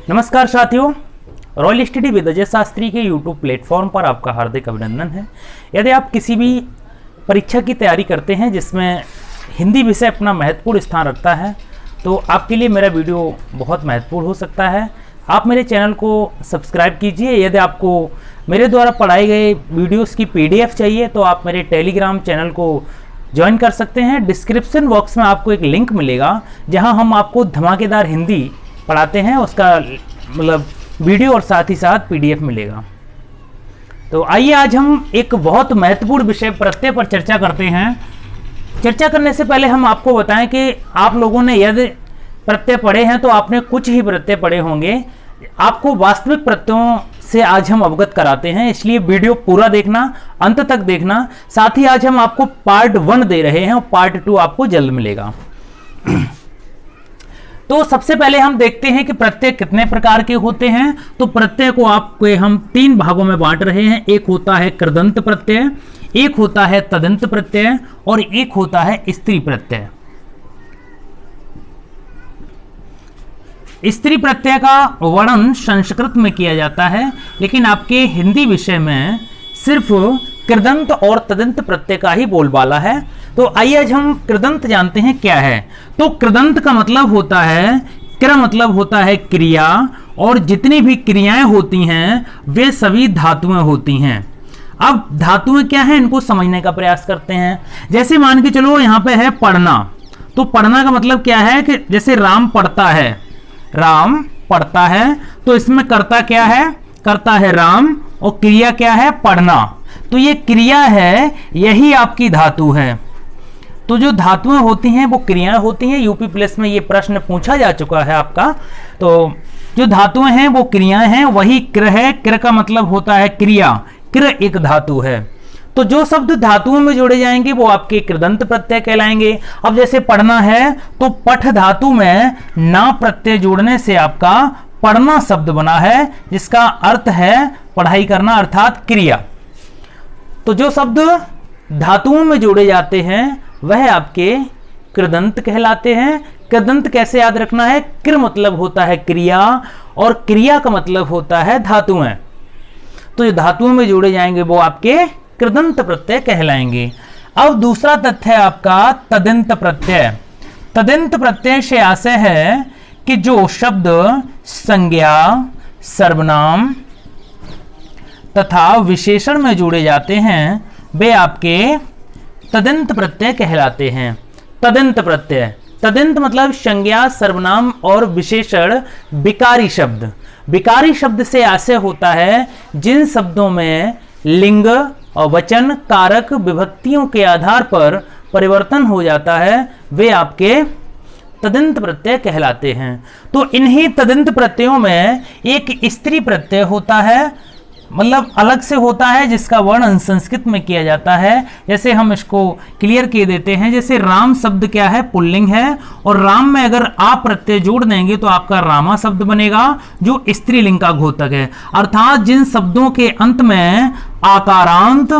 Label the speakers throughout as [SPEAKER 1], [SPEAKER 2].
[SPEAKER 1] नमस्कार साथियों, royal study with Ajay Shastri के यूट्यूब प्लेटफॉर्म पर आपका हार्दिक अभिनंदन है। यदि आप किसी भी परीक्षा की तैयारी करते हैं जिसमें हिंदी विषय अपना महत्वपूर्ण स्थान रखता है तो आपके लिए मेरा वीडियो बहुत महत्वपूर्ण हो सकता है। आप मेरे चैनल को सब्सक्राइब कीजिए। यदि आपको मेरे द्वारा पढ़ाए गए वीडियोस की PDF चाहिए तो आप मेरे टेलीग्राम चैनल को ज्वाइन कर सकते हैं। डिस्क्रिप्शन बॉक्स में आपको एक लिंक मिलेगा जहां हम आपको धमाकेदार हिंदी पढ़ाते हैं, उसका मतलब वीडियो और साथ ही साथ PDF मिलेगा। तो आइए आज हम एक बहुत महत्वपूर्ण विषय प्रत्यय पर चर्चा करते हैं। चर्चा करने से पहले हम आपको बताएं कि आप लोगों ने यदि प्रत्यय पढ़े हैं तो आपने कुछ ही प्रत्यय पढ़े होंगे। आपको वास्तविक प्रत्ययों से आज हम अवगत कराते हैं, इसलिए वीडियो पूरा देखना, अंत तक देखना। साथ ही आज हम आपको पार्ट 1 दे रहे हैं और पार्ट 2 आपको जल्द मिलेगा। तो सबसे पहले हम देखते हैं कि प्रत्यय कितने प्रकार के होते हैं। तो प्रत्यय को आपको हम 3 भागों में बांट रहे हैं। एक होता है कृदंत प्रत्यय, एक होता है तदंत प्रत्यय और एक होता है स्त्री प्रत्यय। स्त्री प्रत्यय का वर्णन संस्कृत में किया जाता है, लेकिन आपके हिंदी विषय में सिर्फ कृदंत और तदंत प्रत्यय का ही बोलबाला है। तो आइए आज हम कृदंत जानते हैं क्या है। तो कृदंत का मतलब होता है, क्र मतलब होता है क्रिया, और जितनी भी क्रियाएं होती हैं वे सभी धातुएं होती हैं। अब धातुएं क्या हैं इनको समझने का प्रयास करते हैं। जैसे मान के चलो यहाँ पे है पढ़ना, तो पढ़ना का मतलब क्या है कि जैसे राम पढ़ता है, राम पढ़ता है, तो इसमें कर्ता क्या है, कर्ता है राम, और क्रिया क्या है, पढ़ना। तो ये क्रिया है, यही आपकी धातु है। तो जो धातुएं होती हैं वो क्रियाएं होती हैं। यूपी प्लस में ये प्रश्न पूछा जा चुका है आपका। तो जो धातुएं हैं वो क्रियाएं हैं, वही क्र है। क्र का मतलब होता है क्रिया, क्र एक धातु है। तो जो शब्द धातुओं में जोड़े जाएंगे वो आपके कृदंत प्रत्यय कहलाएंगे। अब जैसे पढ़ना है तो पठ धातु में ना प्रत्यय जोड़ने से आपका पढ़ना शब्द बना है, जिसका अर्थ है पढ़ाई करना अर्थात क्रिया। तो जो शब्द धातुओं में जोड़े जाते हैं वह आपके कृदंत कहलाते हैं। कृदंत कैसे याद रखना है, क्र मतलब होता है क्रिया और क्रिया का मतलब होता है धातुएं। तो जो धातुओं में जोड़े जाएंगे वो आपके कृदंत प्रत्यय कहलाएंगे। अब दूसरा तथ्य है आपका तदंत प्रत्यय। तदंत प्रत्यय से आशय है कि जो शब्द संज्ञा, सर्वनाम तथा विशेषण में जुड़े जाते हैं वे आपके तदंत प्रत्यय कहलाते हैं। तदंत प्रत्यय, तदंत मतलब संज्ञा, सर्वनाम और विशेषण विकारी शब्द। विकारी शब्द से आशय होता है जिन शब्दों में लिंग और वचन, कारक, विभक्तियों के आधार पर परिवर्तन हो जाता है वे आपके तदंत प्रत्यय कहलाते हैं। तो इन्हीं तदंत प्रत्ययों में एक स्त्री प्रत्यय होता है, मतलब अलग से होता है, जिसका वर्णन संस्कृत में किया जाता है। जैसे हम इसको क्लियर किए देते हैं। जैसे राम शब्द क्या है, पुल्लिंग है, और राम में अगर आप प्रत्यय जोड़ देंगे तो आपका रामा शब्द बनेगा जो स्त्रीलिंग का घोतक है। अर्थात जिन शब्दों के अंत में आकारांत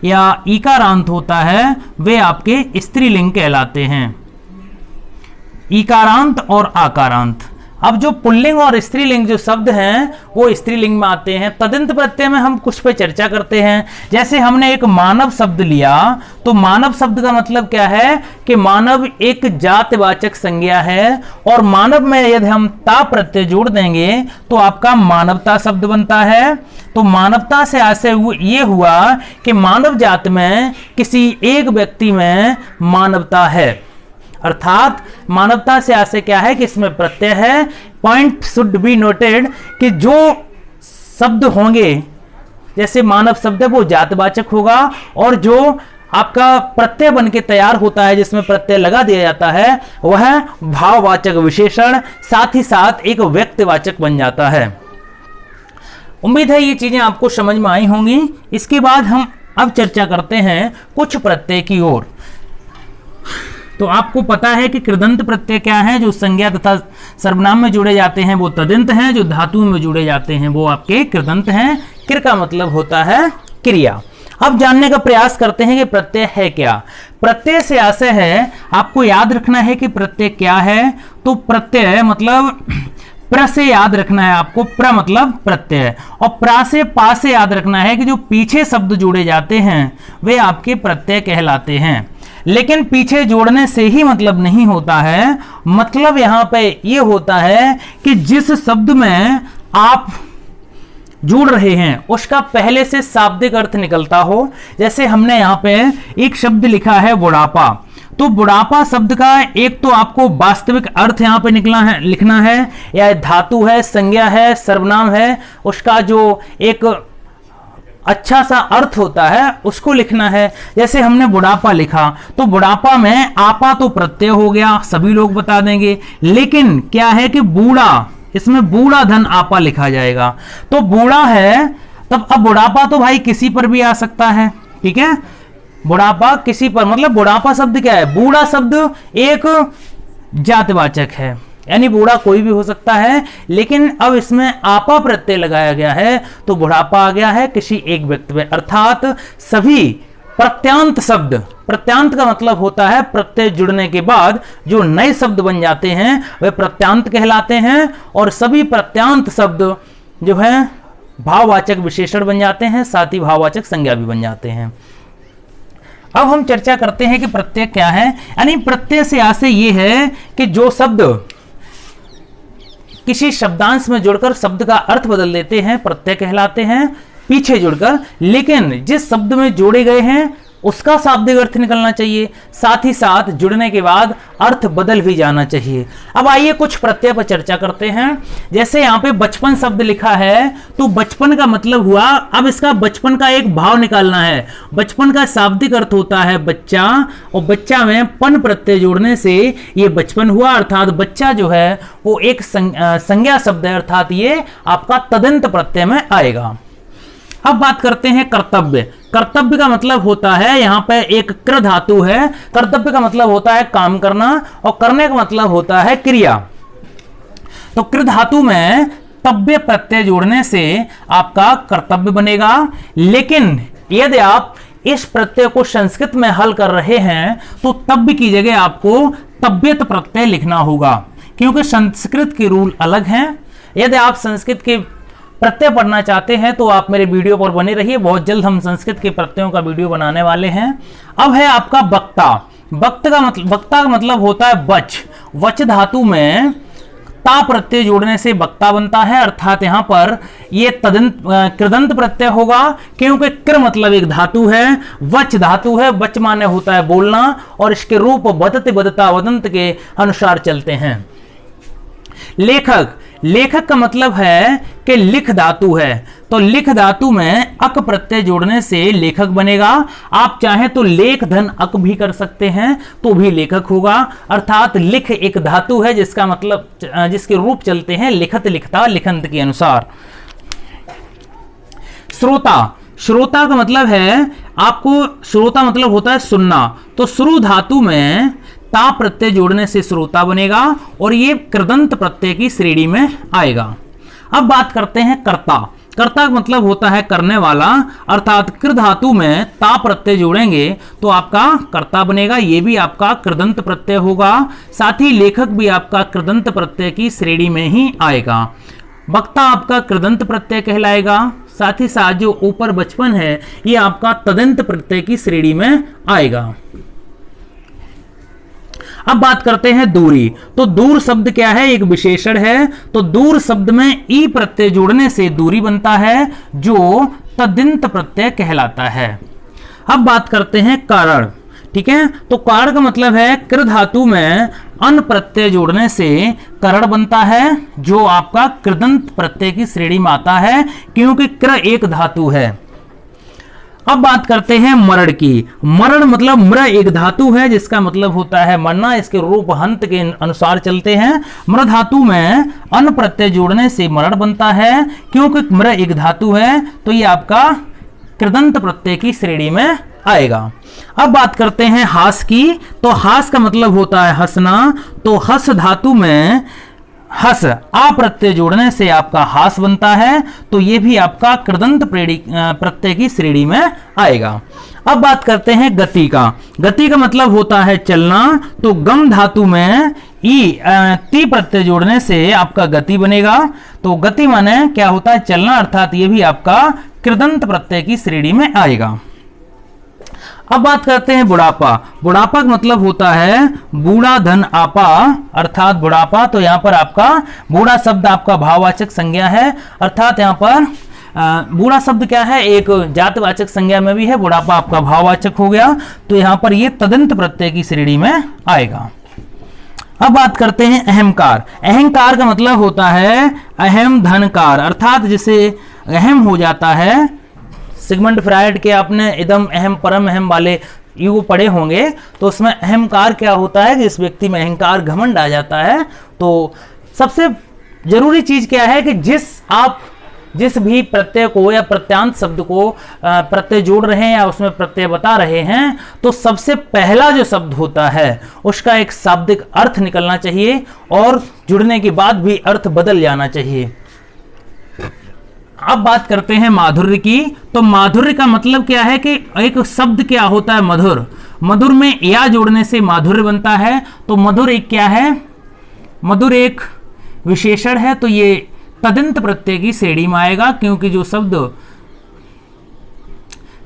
[SPEAKER 1] या ईकारांत होता है वे आपके स्त्रीलिंग कहलाते हैं, ईकारांत और आकारांत। अब जो पुल्लिंग और स्त्रीलिंग जो शब्द हैं वो स्त्रीलिंग में आते हैं। तदंत प्रत्यय में हम कुछ पे चर्चा करते हैं। जैसे हमने एक मानव शब्द लिया, तो मानव शब्द का मतलब क्या है कि मानव एक जातिवाचक संज्ञा है, और मानव में यदि हम ता प्रत्यय जोड़ देंगे तो आपका मानवता शब्द बनता है। तो मानवता से आशय ये हुआ कि मानव जात में किसी एक व्यक्ति में मानवता है। अर्थात मानवता से आशय क्या है कि इसमें प्रत्यय है। पॉइंट शुड बी नोटेड कि जो शब्द होंगे, जैसे मानव शब्द है वो जातवाचक होगा, और जो आपका प्रत्यय बन के तैयार होता है जिसमें प्रत्यय लगा दिया जाता है वह भाववाचक विशेषण, साथ ही साथ एक व्यक्तिवाचक बन जाता है। उम्मीद है ये चीजें आपको समझ में आई होंगी। इसके बाद हम अब चर्चा करते हैं कुछ प्रत्यय की ओर। तो आपको पता है कि कृदंत प्रत्यय क्या है, जो संज्ञा तथा सर्वनाम में जुड़े जाते हैं वो तदंत हैं, जो धातु में जुड़े जाते हैं वो आपके कृदंत हैं। क्र का मतलब होता है क्रिया। अब जानने का प्रयास करते हैं कि प्रत्यय है क्या। प्रत्यय से आशय है, आपको याद रखना है कि प्रत्यय क्या है। तो प्रत्यय मतलब प्र से याद रखना है आपको, प्र मतलब प्रत्यय, और प्रा से पा से याद रखना है कि जो पीछे शब्द जोड़े जाते हैं वे आपके प्रत्यय कहलाते हैं। लेकिन पीछे जोड़ने से ही मतलब नहीं होता है, मतलब यहां पे ये होता है कि जिस शब्द में आप जोड़ रहे हैं उसका पहले से शाब्दिक अर्थ निकलता हो। जैसे हमने यहाँ पे एक शब्द लिखा है बुढ़ापा, तो बुढ़ापा शब्द का एक तो आपको वास्तविक अर्थ यहाँ पे लिखना है, या धातु है, संज्ञा है, सर्वनाम है, उसका जो एक अच्छा सा अर्थ होता है उसको लिखना है। जैसे हमने बुढ़ापा लिखा तो बुढ़ापा में आपा तो प्रत्यय हो गया, सभी लोग बता देंगे, लेकिन क्या है कि बूढ़ा, इसमें बूढ़ा धन आपा लिखा जाएगा, तो बूढ़ा है। तब अब बुढ़ापा तो भाई किसी पर भी आ सकता है, ठीक है, बुढ़ापा किसी पर, मतलब बुढ़ापा शब्द क्या है, बूढ़ा शब्द एक जातिवाचक है, यानी बूढ़ा कोई भी हो सकता है, लेकिन अब इसमें आपा प्रत्यय लगाया गया है तो बुढ़ापा आ गया है किसी एक व्यक्ति में। अर्थात सभी प्रत्यांत शब्द, प्रत्यांत का मतलब होता है प्रत्यय जुड़ने के बाद जो नए शब्द बन जाते हैं वे प्रत्यांत कहलाते हैं, और सभी प्रत्यांत शब्द जो है भाववाचक विशेषण बन जाते हैं, साथ ही भाववाचक संज्ञा भी बन जाते हैं। अब हम चर्चा करते हैं कि प्रत्यय क्या है। यानी प्रत्यय से आशय ये है कि जो शब्द किसी शब्दांश में जुड़कर शब्द का अर्थ बदल देते हैं प्रत्यय कहलाते हैं, पीछे जुड़कर, लेकिन जिस शब्द में जोड़े गए हैं उसका शाब्दिक अर्थ निकलना चाहिए, साथ ही साथ जुड़ने के बाद अर्थ बदल भी जाना चाहिए। अब आइए कुछ प्रत्यय पर चर्चा करते हैं। जैसे यहाँ पे बचपन शब्द लिखा है, तो बचपन का मतलब हुआ, अब इसका बचपन का एक भाव निकालना है। बचपन का शाब्दिक अर्थ होता है बच्चा, और बच्चा में पन प्रत्यय जोड़ने से ये बचपन हुआ, अर्थात बच्चा जो है वो एक संज्ञा शब्द है, अर्थात ये आपका तदंत प्रत्यय में आएगा। अब बात करते हैं कर्तव्य। कर्तव्य का मतलब होता है, यहां पे एक कृ धातु है, कर्तव्य का मतलब होता है काम करना, और करने का मतलब होता है क्रिया। तो कृ धातु में तव्य प्रत्यय जोड़ने से आपका कर्तव्य बनेगा। लेकिन यदि आप इस प्रत्यय को संस्कृत में हल कर रहे हैं तो तव्य की जगह आपको तव्यत प्रत्यय लिखना होगा, क्योंकि संस्कृत के रूल अलग हैं। यदि आप संस्कृत के प्रत्यय पढ़ना चाहते हैं तो आप मेरे वीडियो पर बने रहिए, बहुत जल्द हम संस्कृत के प्रत्ययों का वीडियो बनाने वाले हैं। अब है आपका वक्ता। वक्ता का मतलब होता है वच। वच धातु में ता प्रत्यय जोड़ने से वक्ता बनता है, अर्थात यहां पर ये कृदंत प्रत्यय होगा, क्योंकि कृ मतलब एक धातु है, वच धातु है, वच माने होता है बोलना, और इसके रूप बदते बदता वदंत के अनुसार चलते हैं। लेखक, लेखक का मतलब है कि लिख धातु है, तो लिख धातु में अक प्रत्यय जोड़ने से लेखक बनेगा। आप चाहें तो लेख धन अक भी कर सकते हैं तो भी लेखक होगा, अर्थात लिख एक धातु है जिसका मतलब, जिसके रूप चलते हैं लिखत लिखता लिखंत के अनुसार। श्रोता, श्रोता का मतलब है आपको, श्रोता मतलब होता है सुनना, तो श्रु धातु में ता प्रत्यय जोड़ने से श्रोता बनेगा, और ये कृदंत प्रत्यय की श्रेणी में आएगा। अब बात करते हैं कर्ता। कर्ता का मतलब होता है करने वाला, अर्थात कृ धातु में ता प्रत्यय जोड़ेंगे तो आपका कर्ता बनेगा, ये भी आपका कृदंत प्रत्यय होगा। साथ ही लेखक भी आपका कृदंत प्रत्यय की श्रेणी में ही आएगा। वक्ता आपका कृदंत प्रत्यय कहलाएगा, साथ ही साथ जो ऊपर बचपन है ये आपका तदंत प्रत्यय की श्रेणी में आएगा। अब बात करते हैं दूरी। तो दूर शब्द क्या है, एक विशेषण है, तो दूर शब्द में ई प्रत्यय जोड़ने से दूरी बनता है, जो तदिंत प्रत्यय कहलाता है। अब बात करते हैं कारण। ठीक है, तो कारण का मतलब है कृ धातु में अन प्रत्यय जोड़ने से करण बनता है, जो आपका कृदंत प्रत्यय की श्रेणी में आता है, क्योंकि कृ एक धातु है। अब बात करते हैं मरण की। मरण मतलब मृ एक धातु है जिसका मतलब होता है मरना, इसके रूप हंत के अनुसार चलते हैं। मृ धातु में अन प्रत्यय जोड़ने से मरण बनता है, क्योंकि मृ एक धातु है, तो ये आपका कृदंत प्रत्यय की श्रेणी में आएगा। अब बात करते हैं हास की। तो हास का मतलब होता है हंसना, तो हस धातु में हस आ प्रत्यय जोड़ने से आपका हास बनता है, तो ये भी आपका कृदंत प्रत्यय की श्रेणी में आएगा। अब बात करते हैं गति का। गति का मतलब होता है चलना, तो गम धातु में ती प्रत्यय जोड़ने से आपका गति बनेगा। तो गति माने क्या होता है? चलना, अर्थात ये भी आपका कृदंत प्रत्यय की श्रेणी में आएगा। अब बात करते हैं बुढ़ापा। बुढ़ापा का मतलब होता है बूढ़ा धन आपा, अर्थात बुढ़ापा। तो यहां पर आपका बूढ़ा शब्द आपका भाववाचक संज्ञा है, अर्थात यहां पर बूढ़ा शब्द क्या है? एक जातवाचक संज्ञा में भी है, बुढ़ापा आपका भाववाचक हो गया, तो यहां पर ये तदंत प्रत्यय की श्रेणी में आएगा। अब बात करते हैं अहंकार। अहंकार का मतलब होता है अहम धनकार, अर्थात जिसे अहम हो जाता है। सिगमंड फ्रायड के आपने इदम अहम परम अहम वाले युग पढ़े होंगे, तो उसमें अहंकार क्या होता है कि इस व्यक्ति में अहंकार घमंड आ जाता है। तो सबसे जरूरी चीज क्या है कि जिस भी प्रत्यय को या प्रत्यांत शब्द को प्रत्यय जोड़ रहे हैं या उसमें प्रत्यय बता रहे हैं, तो सबसे पहला जो शब्द होता है उसका एक शाब्दिक अर्थ निकलना चाहिए और जुड़ने के बाद भी अर्थ बदल जाना चाहिए। अब बात करते हैं माधुर्य की। तो माधुर्य का मतलब क्या है कि एक शब्द क्या होता है? मधुर। मधुर में या जोड़ने से माधुर्य बनता है। तो मधुर एक क्या है? मधुर एक विशेषण है, तो ये तदंत प्रत्यय की श्रेणी में आएगा, क्योंकि जो शब्द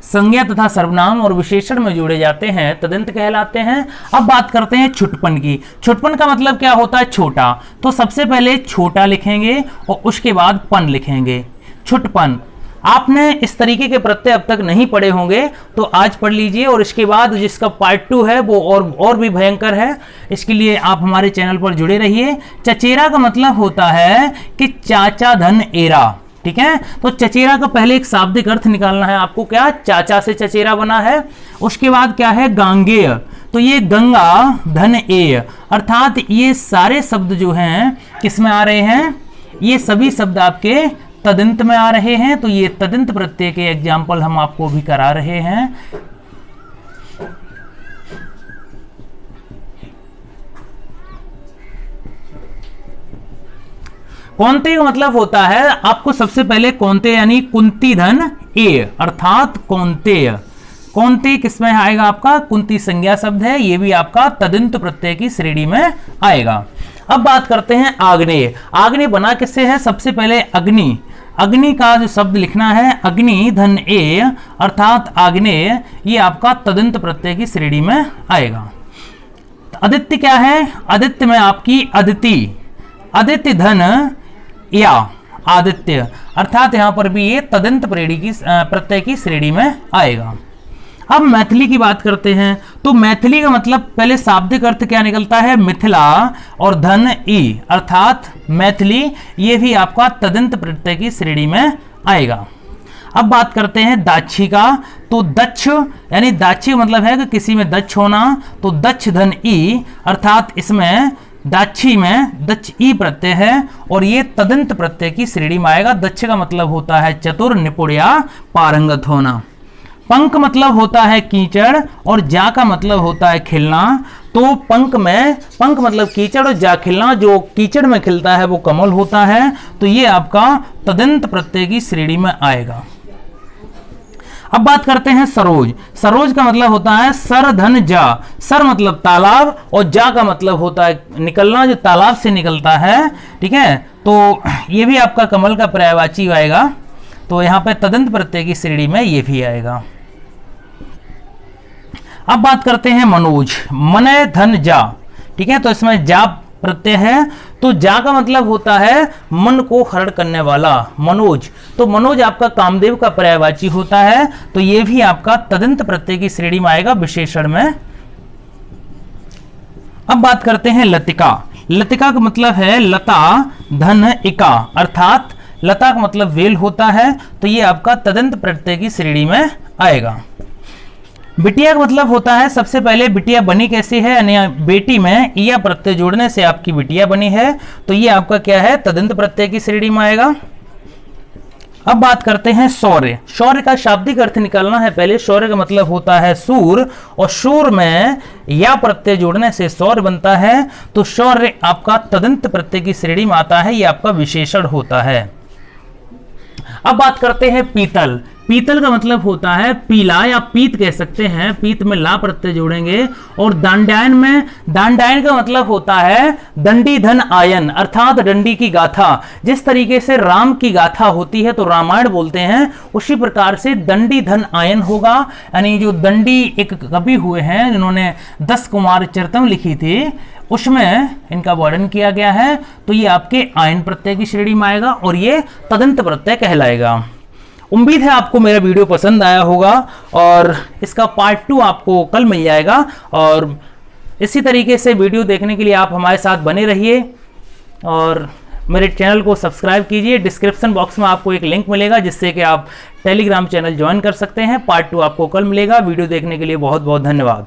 [SPEAKER 1] संज्ञा तथा सर्वनाम और विशेषण में जोड़े जाते हैं तदंत कहलाते हैं। अब बात करते हैं छुटपन की। छुटपन का मतलब क्या होता है? छोटा। तो सबसे पहले छोटा लिखेंगे और उसके बाद पन लिखेंगे। छुटपन आपने इस तरीके के प्रत्यय अब तक नहीं पढ़े होंगे, तो आज पढ़ लीजिए, और इसके बाद जिसका पार्ट 2 है वो और भी भयंकर है। इसके लिए आप हमारे चैनल पर जुड़े रहिए। चचेरा का मतलब होता है कि चाचा धन एरा, ठीक है। तो चचेरा का पहले एक शाब्दिक अर्थ निकालना है आपको। क्या? चाचा से चचेरा बना है। उसके बाद क्या है? गांगेय। तो ये गंगा धन एय, अर्थात ये सारे शब्द जो हैं किसमें आ रहे हैं? ये सभी शब्द आपके तदंत में आ रहे हैं। तो ये तदंत प्रत्यय के एग्जाम्पल हम आपको भी करा रहे हैं। कौनते का मतलब होता है आपको सबसे पहले कौनते यानी कुंती धन ए, अर्थात कौनतेय। कौनते किसमें आएगा? आपका कुंती संज्ञा शब्द है, ये भी आपका तदंत प्रत्यय की श्रेणी में आएगा। अब बात करते हैं आग्नेय। आग्नेय बना किससे है? सबसे पहले अग्नि। अग्नि का जो शब्द लिखना है अग्नि धन ए, अर्थात आग्नेय, ये आपका तदंत प्रत्यय की श्रेणी में आएगा। आदित्य क्या है? आदित्य में आपकी अदिति, आदित्य धन या आदित्य, अर्थात यहां पर भी ये तदंत प्रत्यय की श्रेणी में आएगा। अब मैथिली की बात करते हैं। तो मैथिली का मतलब पहले शाब्दिक अर्थ क्या निकलता है? मिथिला और धन ई, अर्थात मैथिली, ये भी आपका तदंत प्रत्यय की श्रेणी में आएगा। अब बात करते हैं दाक्षी का। तो दक्ष यानी दाक्षी मतलब है कि किसी में दक्ष होना, तो दक्ष धन ई, अर्थात इसमें दाक्षी में दक्ष ई प्रत्यय है और ये तदंत प्रत्यय की श्रेणी में आएगा। दक्ष का मतलब होता है चतुर, निपुण या पारंगत होना। पंख मतलब होता है कीचड़ और जा का मतलब होता है खिलना। तो पंख मतलब कीचड़ और जा खिलना, जो कीचड़ में खिलता है वो कमल होता है। तो ये आपका तदंत प्रत्यय की श्रेणी में आएगा। अब बात करते हैं सरोज। सरोज का मतलब होता है सर धन जा। सर मतलब तालाब और जा का मतलब होता है निकलना, जो तालाब से निकलता है, ठीक है। तो ये भी आपका कमल का पर्यायवाची आएगा। तो यहां पे तदंत प्रत्यय की श्रेणी में ये भी आएगा। अब बात करते हैं मनोज। मने धन जा, ठीक है। तो इसमें जा प्रत्यय है, तो जा का मतलब होता है मन को हरण करने वाला, मनोज। तो मनोज आपका कामदेव का पर्यायवाची होता है। तो ये भी आपका तदंत प्रत्यय की श्रेणी में आएगा विशेषण में। अब बात करते हैं लतिका। लतिका का मतलब है लता धन इका, अर्थात लता का मतलब वेल होता है। तो ये आपका तदंत प्रत्यय की श्रेणी में आएगा। बिटिया का मतलब होता है, सबसे पहले बिटिया बनी कैसे है, यानी बेटी में या प्रत्यय जोड़ने से आपकी बिटिया बनी है। तो ये आपका क्या है? तदंत प्रत्यय की श्रेणी में आएगा। अब बात करते हैं शौर्य। शौर्य का शाब्दिक अर्थ निकालना है पहले। शौर्य का मतलब होता है सूर, और शूर में या प्रत्यय जोड़ने से शौर्य बनता है। तो शौर्य आपका तदंत प्रत्यय की श्रेणी में आता है, यह आपका विशेषण होता है। अब बात करते हैं पीतल। पीतल का मतलब होता है पीला या पीत कह सकते हैं, पीत में ला प्रत्यय जोड़ेंगे। और दांडायन में, दांडायन का मतलब होता है दंडी धन आयन, अर्थात डंडी की गाथा। जिस तरीके से राम की गाथा होती है तो रामायण बोलते हैं, उसी प्रकार से दंडी धन आयन होगा। यानी जो दंडी एक कवि हुए हैं जिन्होंने 10 कुमार चरितम लिखी थी, उसमें इनका वर्णन किया गया है। तो ये आपके आयन प्रत्यय की श्रेणी में आएगा और ये तदंत प्रत्यय कहलाएगा। उम्मीद है आपको मेरा वीडियो पसंद आया होगा और इसका पार्ट 2 आपको कल मिल जाएगा। और इसी तरीके से वीडियो देखने के लिए आप हमारे साथ बने रहिए और मेरे चैनल को सब्सक्राइब कीजिए। डिस्क्रिप्शन बॉक्स में आपको एक लिंक मिलेगा जिससे कि आप टेलीग्राम चैनल ज्वाइन कर सकते हैं। पार्ट 2 आपको कल मिलेगा। वीडियो देखने के लिए बहुत बहुत धन्यवाद।